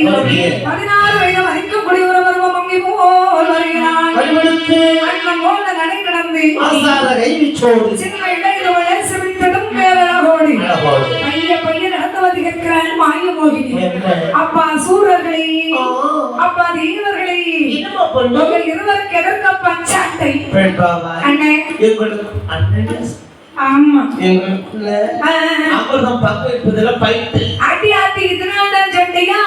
16 வயது வரைக்கக்கூடிய ஒரு பருவம் அங்கே போல் வருகிறான். அண்ணன் போல நடை கடந்து சின்ன இடையில சிரித்ததும் பேரழகோடு பையன் நடந்து வந்து கேட்கிறான் மாய மோகினி. அப்பா சூரர்களே, அப்பா தேவர்களே, உங்கள் இருவருக்கு எதற்கு பஞ்சாட்டை? அண்ணே ஆமா அடி ஆத்தி இதனால்தான் சண்டையா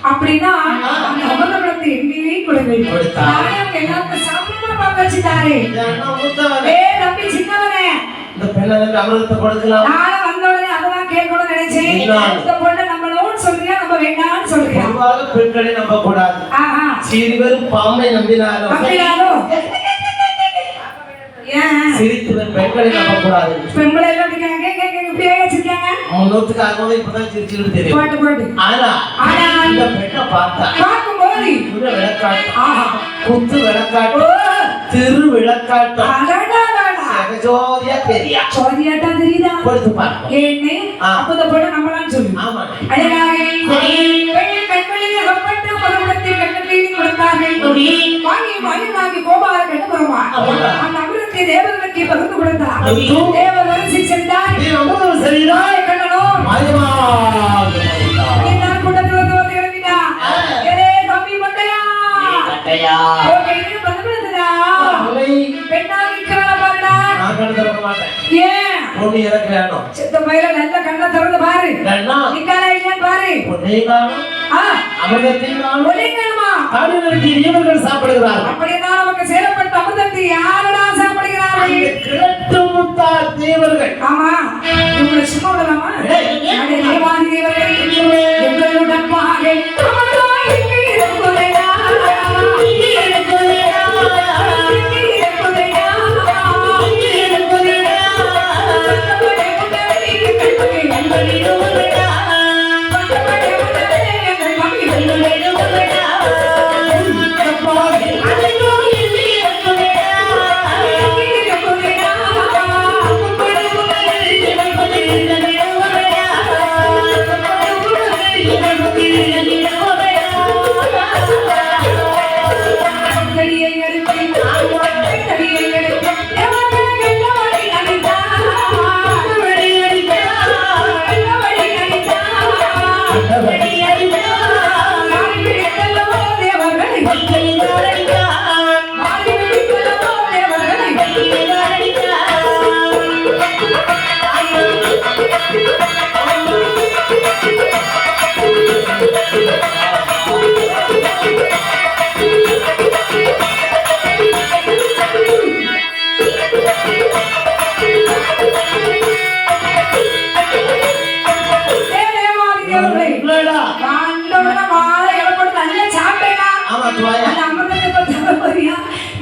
அப்படின்னா அந்த அமர்தத்தை எங்கேயே கொடுங்க. எல்லாருக்கும் சமமா பார்க்க வச்சுட்டாரு. தம்பி சின்னவனே, இந்த பெண்ணை அமிர்தத்தை கொடுக்கலாம். நானும் வந்த உடனே அதெல்லாம் கேட்கணும்னு நினைச்சேன். இந்த பொண்ணை நம்மளோன்னு சொல்றியா நம்ம வேண்டாம்னு சொல்றியா? பொதுவாக பெண்களை நம்ப கூடாது. சிறுவரும் பாம்பை நம்பினாலும் சிரித்துவர் பெண்களை நம்ப கூடாது. பெண்களை எல்லாம் வச்சிருக்காங்க. முன்னூத்துக்கு 60 இப்பதான் சிரிச்சுட்டு தெரியும். ஆனா இந்த பெண்ணை பார்க்கும்போது குத்து விளக்காட்டு திரு விளக்காட்டு ஜோதியா தெரியா ஜோதியாட்டா தெரியுதா கொடுத்து பாருங்க. ஏன்னு அப்பத போட நம்மளாம் சொல்லு. ஆமா அழகாக பெண்களில் அகப்பட்டு பரவத்தை கண்ணீர் கொடுத்தார்கள். வாங்கி வாங்கி கோபால கண்ணு வருவா. அந்த அமிர்தத்தை தேவர்களுக்கு பகிர்ந்து கொடுத்தார். தேவர்கள் சிரிச்சார். நீ ரொம்ப சரியா கண்ணனோ மாயமா என்ன கூட்டத்துல வந்து எழுதினா ஏலே தம்பி மண்டையா கட்டையா ஓகே இது பண்றதுடா பெண்ணாகி பாருடா. நான் கண்ண திறக்க மாட்டேன். ஏன் பொண்ணு எனக்கு வேணும். சித்த பையில நல்ல கண்ண திறந்து பாரு. கண்ணா நிக்கால இல்லையான்னு பாரு. பொண்ணே காணும். அமிர்தத்தை காணும். பொண்ணே காணுமா? காடுகளுக்கு இவர்கள் சாப்பிடுகிறார்கள். அப்படின்னா நமக்கு சேலப்பட்ட அமிர்தத்தை யாரடா சாப்பிடுகிறார்கள்? கிழட்டு முத்தா தேவர்கள். ஆமா இவங்களை சும்மா விடலாமா? அடே தேவாதி தேவர்கள் எங்களுடன் பாகை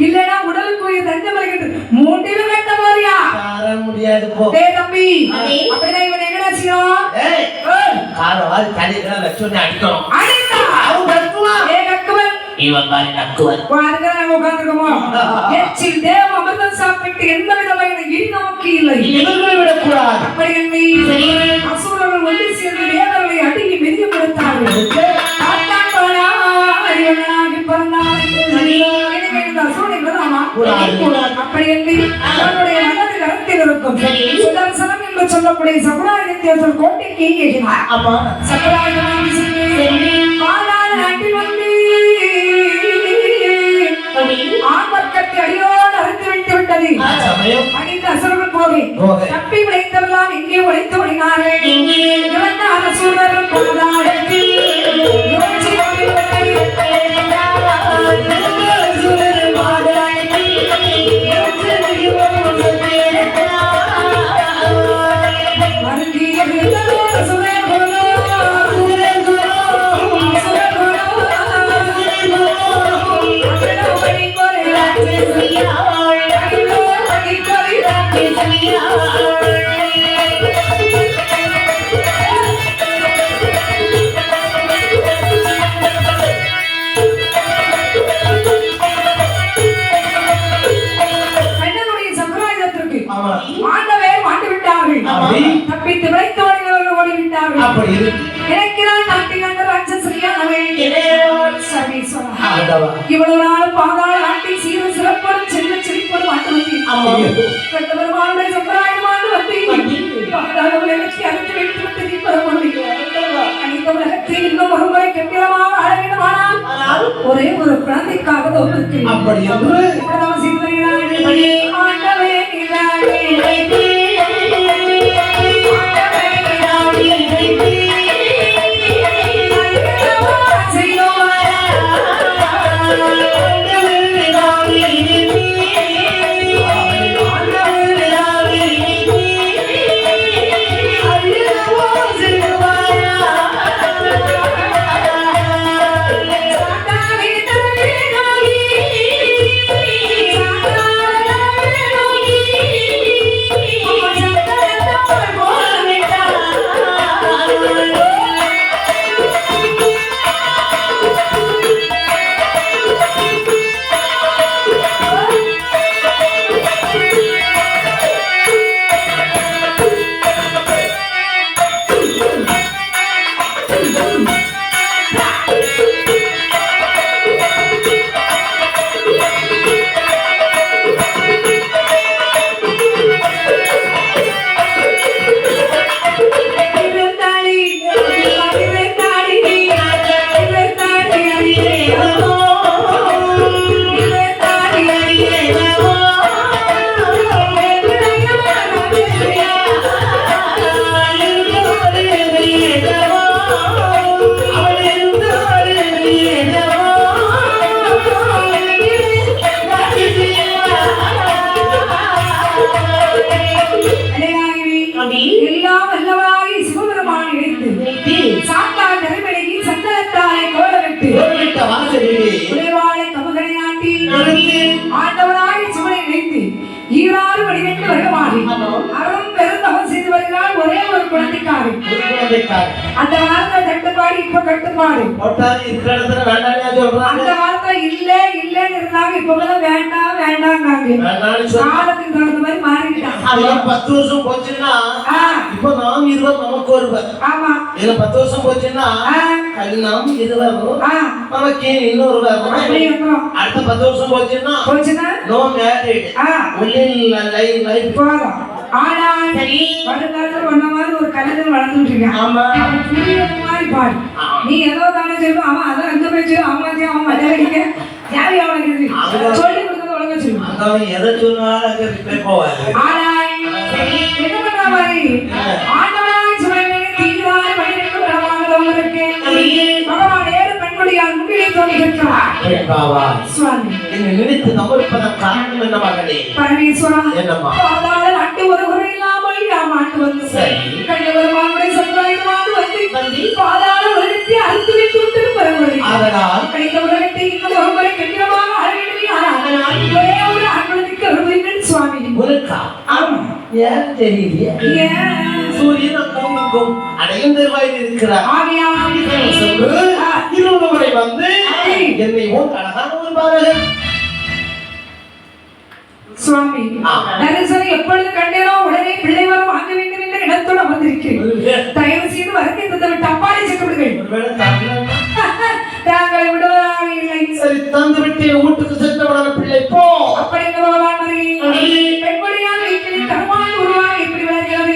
இல்லனா உடலுக்கு தஞ்சம் வருகிறது. மூட்டில கட்ட போறியா? வர முடியாது போ. டேய் தம்பி, அப்படினா இவன் என்னடா செய்யணும்? ஏய் காரவால் தடிக்குற லட்சணை அடிக்கணும். அடிடா. அவன் கக்குவா. கக்குவன். இவன் பாரு கக்குவன். வாருங்க நாங்க உட்கார்ந்துக்கோமா. எச்சில் தேவ அமிர்தம் சாப்பிட்டு எந்த விதமான இனோக்கி இல்லை. இவர்களை விட கூடாது. அப்படி என்னை அசுரர்கள் ஒன்று சேர்ந்து தேவர்களை அடிக்கி மிதிய கொடுத்தார்கள். ஆத்தான் போனா அறிவனாகி பிறந்தார்கள். அப்படி என்று அவனுடைய மனதில் கருத்தில் இருக்கும். சுதர்சனம் என்று சொல்லக்கூடிய சமுதாயத்தை கோட்டைக்கு ஏகினார். பாதாள நாட்டில் வந்து ஆபத்தை அடியோடு அறுத்து வைத்து விட்டது. அடித்து அசுரர்கள் போகி தப்பி விளைத்தவெல்லாம் எங்கே உழைத்து ஒழினார்கள். அரசூரர்கள் பாதாளத்தில் தப்பித்து விளைத்தோடினவர்கள் ஓடிவிட்டார்கள். நினைக்கிறான் நாட்டில் ராட்சசர்கள் சரியானவே சமீஸ்வரா ஆண்டவா இவ்வளவு நாள் பாதாள ஆட்டி சீர சிறப்படும் செல்வ செழிப்படும் ஆண்டு அம்மா கட்டபெருமானுடைய சம்பிரதாயமான வந்து பாதாள உலகத்தை அறுத்து வைத்து விட்டு தீபம் அனைத்து உலகத்தை இன்னும் ஒருமுறை கம்பீரமாக ஆள வேண்டுமானால் ஒரே ஒரு குழந்தைக்காக தோன்றிருக்கிறேன் அப்படி என்று இப்பொழுது செய்து வருகிறார்கள் ஆண்டவே நீதானே எல்லாம் வல்லவராகி சிவபெருமான் இணைத்து சாத்தால் நிறைவடையில் சந்தனத்தாலே கோலமிட்டு உடைவாளை கமுகனை நாட்டி ஆண்டவராகி சிவனை இணைத்து ஈராறு வடிவெட்டு வருடமாகி அறம் பெருந்தவம் செய்து வருகிறார் ஒரே ஒரு குழந்தைக்காக அந்த வார்த்தை தட்டுப்பாடு இப்ப கட்டுப்பாடு அந்த வார்த்தை இல்ல இல்லன்னு இருந்தாங்க இப்ப வேண்டாம் வேண்டாங்காங்க காலத்துக்கு தகுந்த மாதிரி மாறிக்கிட்டாங்க 10 வருஷம் போச்சுன்னா இப்ப நாம் இருவர் நமக்கு ஒருவர் ஆமா இதுல 10 வருஷம் போச்சுன்னா நாம் இருவர் நமக்கு இன்னொருவர் அடுத்த 10 வருஷம் போச்சுன்னா நோ மேரிட் லைஃப் போதும் ஆனா சரி வருங்காலத்துல ஒன்ன மாதிரி ஒரு கலைஞர் வளர்ந்துட்டு இருக்கான் ஆமா மாதிரி பாடு நீ ஏதோ தானே சொல்லுவோம் அவன் அதான் அங்க போய் சொல்லு அவன் மஜாரிக்க யாரு அவனுக்கு சொல்லி கொடுக்கறது ஒழுங்கா சொல்லுவான் அவன் எதை சொன்னாலும் அங்க ரிப்ளை போவாரு ஆனா சரி என்ன பண்ற மாதிரி ஆண்டவனாய் சுமனை தீராய் வழிநடத்து வரவாங்களவங்களுக்கு பகவான் ஏழு பெண்மணியால் முன்னிலை தோன்றுகின்றார் சுவாமி என்னை நினைத்து நமர்ப்பதன் காரணம் என்ன மகளே பரமேஸ்வரா என்னம்மா பாதாள நாட்டு ஒரு குறை இல்லாமல் யாமாட்டு வந்து கண்ணவருமானுடைய சம்பிரதாயமானது வந்து பாதாள உலகத்தை அறுத்து வைத்து விட்டு பரம்பரை அதனால் கணித உலகத்தை இன்னும் ஒரு முறை கண்டிரமாக ஆள வேண்டுமே ஆனால் ஒரே ஒரு ஆண்களுக்கு அருமையின் சுவாமி உனக்கா ஆமா ஏன் தெரியலையே சூரியன் அங்கும் அடையும் தருவாயில் இருக்கிறார் ஆவியாவி இருபது முறை வந்து என்னை போல் அழகான ஒரு பாடகர் சுவாமி தரிசனம் எப்பொழுது கண்டேனோ உடனே பிள்ளை வரம் வாங்க வேண்டும் என்ற இடத்தோடு அமர்ந்திருக்கிறேன் தயவு செய்து வரத்தை தந்து விட்டு அப்பாடி சென்று விடுவேன் தாங்களை விடுவதாக இல்லை சரி தந்து விட்டு வீட்டுக்கு சென்றவன பிள்ளை போ அப்படி என்ன பகவான் பெண்மொழியாக வீட்டில் கருமாய் உருவாக எப்படி வளர்கிறது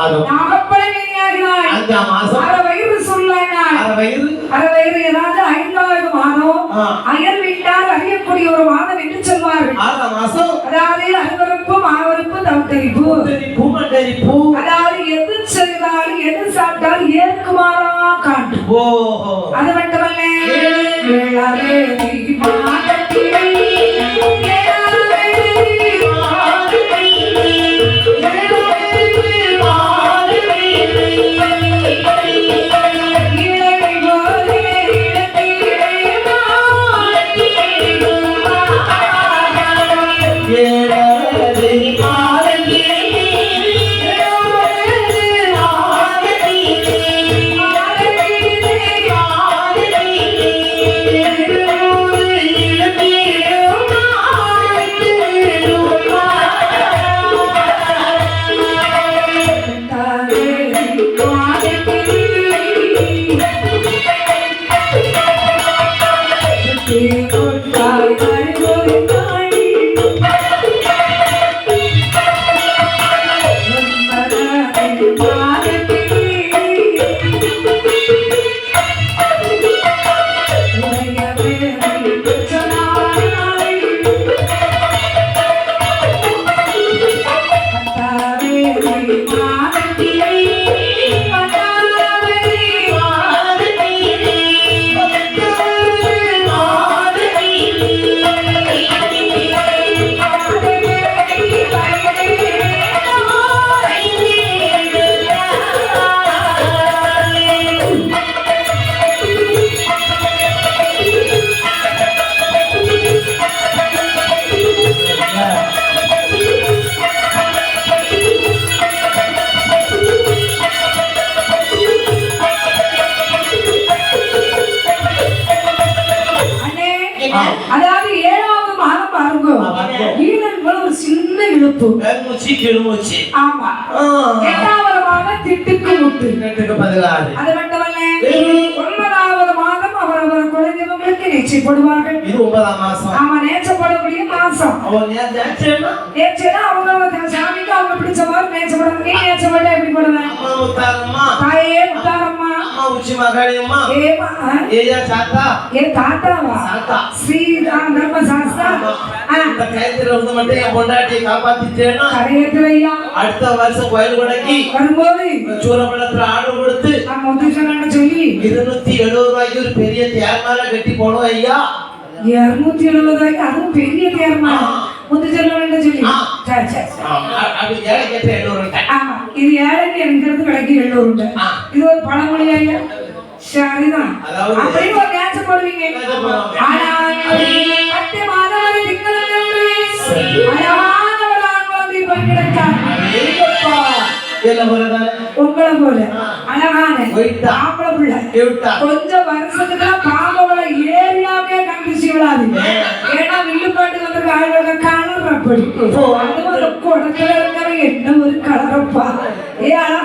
மாதம் நாகப்பழ வீணியாகினாய் 5ஆம் மாசம் அரை வயிறு சொல்லானாய் அரை வயிறு ஏதாவது 5வது மாதம் அயல் வீட்டார் அறியக்கூடிய ஒரு மாதம் என்று சொல்வார்கள் 6ஆம் மாசம் அதாவது அருவருப்பு மாவருப்பு தவித்தரிப்பு பூமண்டரிப்பு அதாவது எது செய்தாலும் எது சாப்பிட்டாலும் ஏற்குமாறா காட்டு ஓஹோ அது மட்டுமல்ல வேளாவே மாதத்திலே அதாவது 7வது மாதம் பாருங்க ஈரல் போல ஒரு சின்ன இழுப்பு கிழுமூச்சி ஆமா 8வது மாதம் திட்டுக்கு முட்டு அது மட்டுமல்ல 9வது மாதம் அவரவர் குலதெய்வங்களுக்கு நேர்ச்சைப்படுவார்கள் இது 9ஆம் மாசம் ஆமா நேர்ச்சைப்படக்கூடிய மாசம் நேர்ச்சைனா அவங்க சாமிக்கு அவங்க பிடிச்ச மாதிரி நேர்ச்சைப்படுவாங்க நீ நேர்ச்சைப்பட எப்படி போடுவேன் தாயே முத்தாரம்மா உச்சி மகாளியம்மா ஏமா ஏயா சாத்தா ஏ தாத்தாவா சாத்தா ஸ்ரீ தர்ம சாஸ்தா இந்த கைத்துல இருந்து மட்டும் என் பொண்டாட்டியை காப்பாத்திட்டேன்னா கரையேற்றுவையா அடுத்த வருஷம் கோயில் கொடைக்கு வரும்போது சூரப்பள்ளத்துல ஆர்டர் கொடுத்து நம்ம முத்துச்சோன்னு சொல்லி 270 ரூபாய்க்கு ஒரு பெரிய தேர்மால கட்டி போனோம் ஐயா 270 ரூபாய்க்கு அதுவும் பெரிய தேர்மா முத்துச்சோன்னு சொல்லி சரி சரி அப்படி ஏழை கேட்ட 700 ஆமா இது ஏழைக்கு எனக்கு கிடைக்கு 700 இது ஒரு பழமொழி ஐயா சரிதான் அப்படி ஒரு கேட்ச போடுவீங்க ஆனா 10 மாதம் வரை திங்களன்று அழகான ஒரு ஆண் குழந்தை பங்கிடச்சார் உங்களை போல அழகான ஆம்பளை பிள்ளை கொஞ்சம் வருஷத்துக்கு பாம்பளை ஏரியாவே கண்டுச்சு விடாது ஏன்னா வில்லுப்பாட்டு வந்திருக்க ஆளோட கலர் அப்படி அது ஒரு குடத்துல இருக்கிற என்ன ஒரு கலரப்பா ஏ அழகா